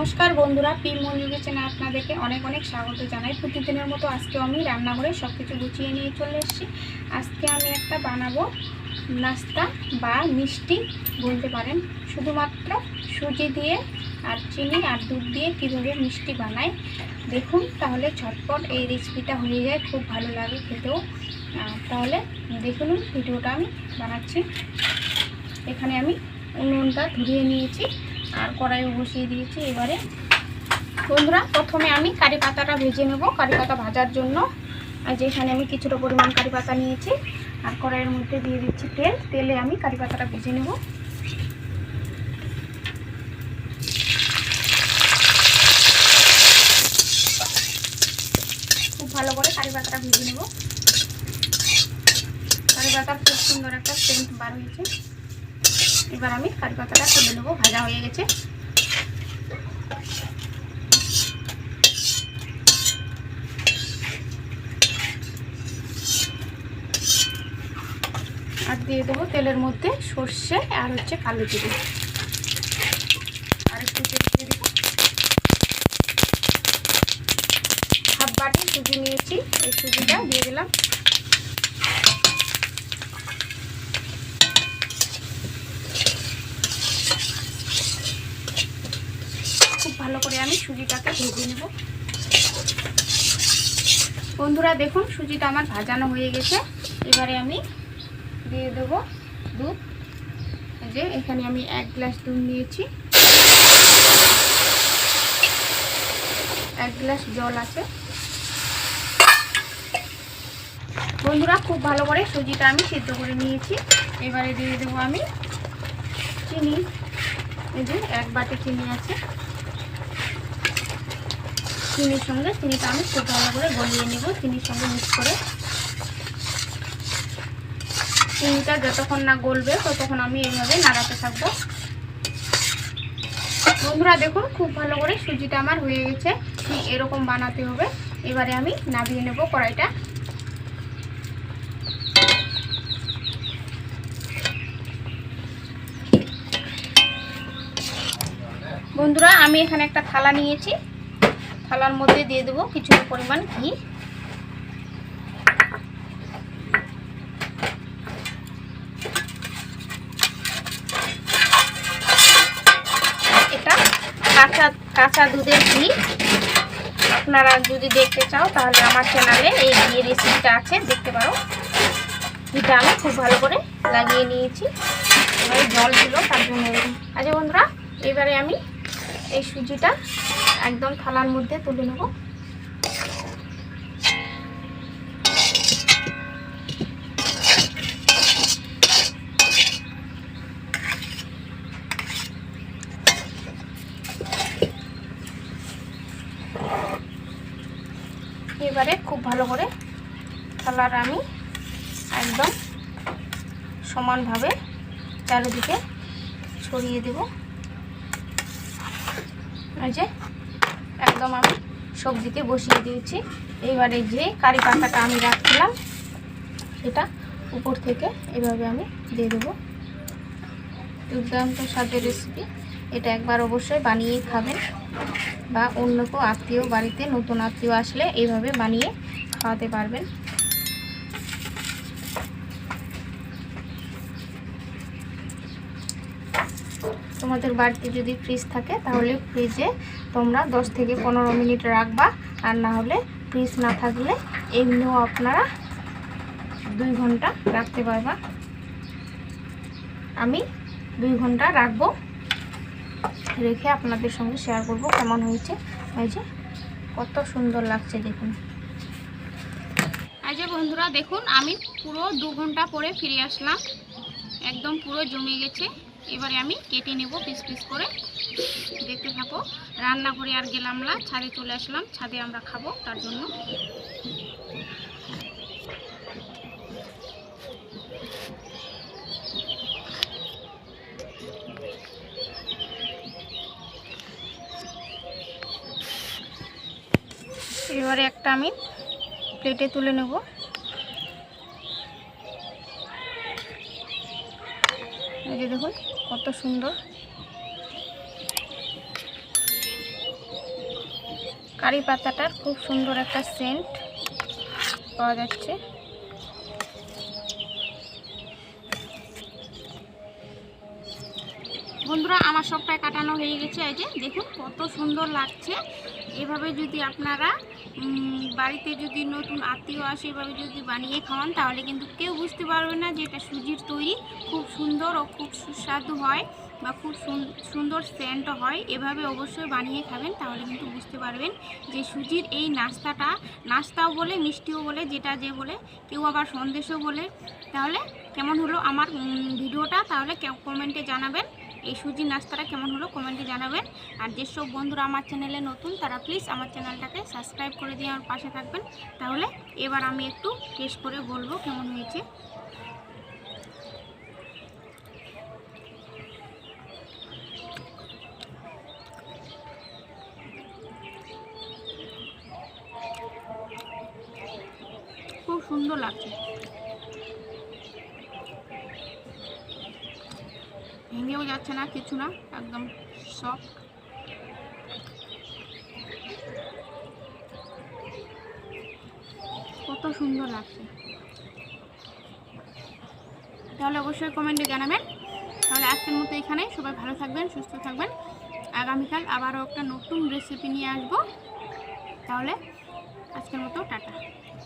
नमस्कार बंधुरा पी मंजू किचेने आपनादेरके अनेक अनेक स्वागत जानाई। प्रतिदिनेर मतो आजकेও आमी रान्नाघरे सबकिछु गुछिए निये चले एसेछि। आजके आमी एकटा बानाबो नास्ता बा मिष्टि बोलते पारेन। शुधुमात्र सुजी दिए और चीनी और दूध दिए किभाबे मिष्टि बानाई देखुन, ताहले झटपट এই রেসিপিটা হয়ে যায়, খুব ভালো লাগে খেতেও। তাহলে দেখুন ভিডিওটা আমি বানাচ্ছি। এখানে আমি উনুনটা ধরিয়ে নিয়েছি আর কড়াইও বসিয়ে দিয়েছি। এবারে বন্ধুরা প্রথমে আমি কারি পাতাটা ভেজে নেব। কারি পাতা ভাজার জন্য যেখানে আমি কিছুটা পরিমাণ কারি পাতা নিয়েছি আর কড়াইয়ের মধ্যে দিয়ে দিচ্ছি তেল। তেলে আমি কারি পাতাটা ভেজে নেব। খুব ভালো করে কারি পাতাটা ভেজে নেব। কারি পাতার খুব সুন্দর একটা সেন্ট বার হয়েছে। এবার আমি কারি পাতাটা তুলে নেব, ভাজা হয়ে গেছে। আর দিয়ে দেবো তেলের মধ্যে সর্ষে আর হচ্ছে কালো জিরে, আর একটু তেল দিয়ে দেবো। হাফ বাটি সুজি নিয়েছি, এই সুজিটা দিয়ে দিলাম। খুব ভালো করে আমি সুজিটাকে ভেজে নেব। বন্ধুরা দেখুন সুজিটা আমার ভাজানো হয়ে গেছে। এবারে আমি দিয়ে দেবো দুধ। যে এখানে আমি 1 গ্লাস দুধ নিয়েছি, 1 গ্লাস জল আছে। বন্ধুরা খুব ভালো করে সুজিটা আমি সিদ্ধ করে নিয়েছি। এবারে দিয়ে দেবো আমি চিনি। এই যে 1 বাটি চিনি আছে। চিনির সঙ্গে চিনিটা আমি খুব ভালো করে গলিয়ে নেব, চিনির সঙ্গে মিক্স করে। চিনিটা যতক্ষণ না গলবে ততক্ষণ আমি এইভাবে নাড়াতে থাকবো। বন্ধুরা দেখুন খুব ভালো করে সুজিটা আমার হয়ে গেছে, ঠিক এরকম বানাতে হবে। এবারে আমি নামিয়ে নেব কড়াইটা। বন্ধুরা আমি এখানে একটা থালা নিয়েছি, থালার মধ্যে দিয়ে দেবো কিছু পরিমাণ ঘি। এটা কাঁচা দুধের ঘি। আপনারা যদি দেখতে চাও তাহলে আমার চ্যানেলে এই ঘিয়ের রেসিপিটা আছে, দেখতে পারো। ঘিটা আমি খুব ভালো করে লাগিয়ে নিয়েছি। এবারে জল ছিল তার জন্য। আচ্ছা বন্ধুরা এবারে আমি এই সুজিটা একদম থালার মধ্যে তুলে নেব। এবারে খুব ভালো করে থালার আমি একদম সমানভাবে চারিদিকে ছড়িয়ে দেব। এই যে একদম আমি সবজিকে বসিয়ে দিয়েছি। এবারে যে কারি পাতাটা আমি রাখছিলাম সেটা উপর থেকে এভাবে আমি দিয়ে দেবো। দুর্দান্ত স্বাদের রেসিপি, এটা একবার অবশ্যই বানিয়ে খাবেন, বা অন্য কেউ আত্মীয় বাড়িতে নতুন আত্মীয় আসলে এইভাবে বানিয়ে খাওয়াতে পারবেন। তোমাদের বাড়িতে যদি ফ্রিজ থাকে তাহলে ফ্রিজে তোমরা 10 থেকে 15 মিনিট রাখবা, আর না হলে ফ্রিজ না থাকলে এমনিও আপনারা 2 ঘন্টা রাখতে পারবা। আমি 2 ঘন্টা রাখবো, রেখে আপনাদের সঙ্গে শেয়ার করব কেমন হয়েছে। এই যে কত সুন্দর লাগছে দেখুন। এই যে বন্ধুরা দেখুন আমি পুরো 2 ঘন্টা পরে ফিরে আসলাম, একদম পুরো জমে গেছে। এবারে আমি কেটে নেব পিস পিস করে, দেখতে থাকো। রান্না করে আর গেলাম না, ছাদে চলে আসলাম, ছাদে আমরা খাবো তার জন্য। এবারে একটা আমি প্লেটে তুলে নেব। এই যে দেখুন কত সুন্দর। কারি পাতাটার খুব সুন্দর একটা সেন্ট পাওয়া যাচ্ছে। বন্ধুরা আমার সবটাই কাটানো হয়ে গেছে। এই যে দেখুন কত সুন্দর লাগছে। এভাবে যদি আপনারা বাড়িতে যদি নতুন আত্মীয় আসে এভাবে যদি বানিয়ে খাওয়ান তাহলে কিন্তু কেউ বুঝতে পারবে না যে এটা সুজির তৈরি। খুব সুন্দর ও খুব সুস্বাদু হয় বা খুব সুন্দর সেন্টও হয়। এভাবে অবশ্যই বানিয়ে খাবেন, তাহলে কিন্তু বুঝতে পারবেন যে সুজির এই নাস্তাও বলে, মিষ্টিও বলে, যেটা যে বলে, কেউ আবার সন্দেশও বলে। তাহলে কেমন হলো আমার ভিডিওটা, তাহলে কমেন্টে জানাবেন। এই সুজির নাস্তাটা কেমন হলো কমেন্টে জানাবেন। আর যেসব বন্ধুরা আমার চ্যানেলে নতুন তারা প্লিজ আমার চ্যানেলটাকে সাবস্ক্রাইব করে দিয়ে আমার পাশে থাকবেন। তাহলে এবার আমি একটু টেস্ট করে বলবো কেমন হয়েছে। খুব সুন্দর লাগছে, ভেঙেও যাচ্ছে না, কিছু না, একদম সফট। কত সুন্দর লাগছে। তাহলে অবশ্যই কমেন্টে জানাবেন। তাহলে আজকের মতো এখানে সবাই ভালো থাকবেন, সুস্থ থাকবেন। আগামীকাল আবারও একটা নতুন রেসিপি নিয়ে আসবো। তাহলে আজকের মতো টাটা।